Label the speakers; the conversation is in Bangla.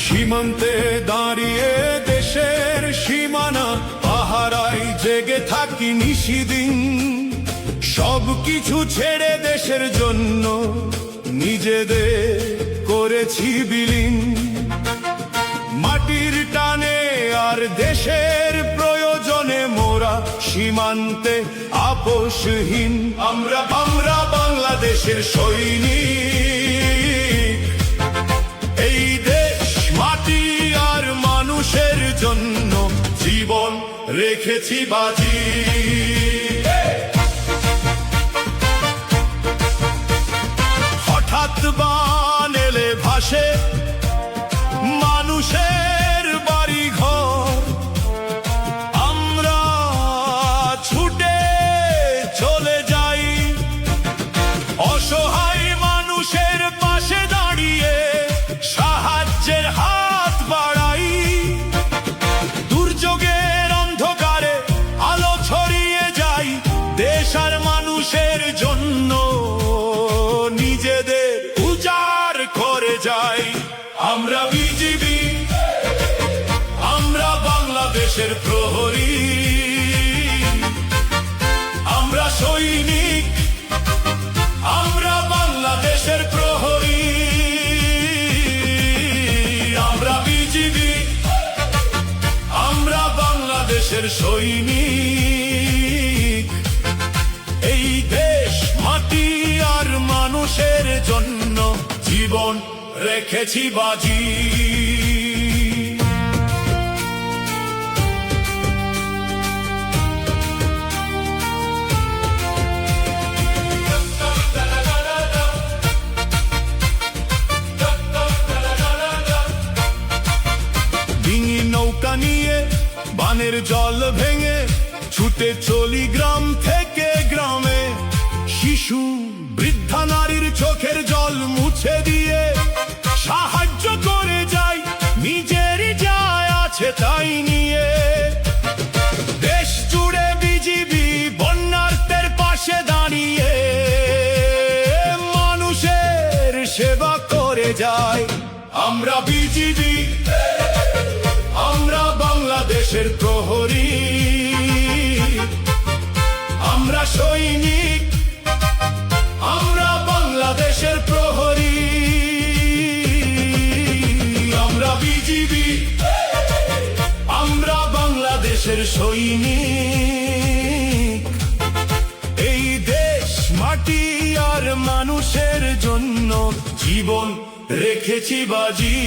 Speaker 1: সীমান্তে দাঁড়িয়ে দেশের সীমানা পাহারায় জেগে থাকি নিশিদিন। সবকিছু ছেড়ে দেশের জন্য নিজেদের করেছি বিলীন। মাটির টানে আর দেশের প্রয়োজনে মোরা সীমান্তে আপোষহীন। আমরা বাংলাদেশের সৈনিক। এই দেশ মাটি আর মানুষের জন্য জীবন রেখেছি বাজি। হঠাৎ বান এলে ভাসে মানুষের বাড়ি ঘর। আমরা ছুটে চলে যাই, অসহায় মানুষের পাশে দাঁড়িয়ে সাহায্যের হাত বাড়াই। দুর্যোগের অন্ধকারে আলো ছড়িয়ে যাই, দেশ আর মানুষের জন্য নিজেদের উজাড় করে যাই। আমরা বিজিবি, আমরা বাংলাদেশের প্রহরী। আমরা সৈনিক, আমরা বাংলাদেশের প্রহরী। আমরা বিজিবি, আমরা বাংলাদেশের সৈনিক। এই দেশ মাটি আর মানুষের জন্য জীবন রেখেছি বাজি। ডিঙি নৌকা নিয়ে বানের জল ভেঙে ছুটে চলি গ্রাম থেকে গ্রামে। শিশু বৃদ্ধা নারীর চোখের জল মুছে দিয়ে সাহায্য করে যাই, নিজের যায় আছে তাই নিয়ে। দেশ জুড়ে বিজিবি বন্যার্তের পাশে দাঁড়িয়ে মানুষের সেবা করে যায়। আমরা বিজিবি, আমরা বাংলাদেশের প্রহরী। আমরা সৈনিক, আমরা বাংলাদেশের প্রহরী। আমরা বিজিবি, আমরা বাংলাদেশের সৈনিক। এই দেশ মাটি আর মানুষের জন্য জীবন রেখেছি বাজি।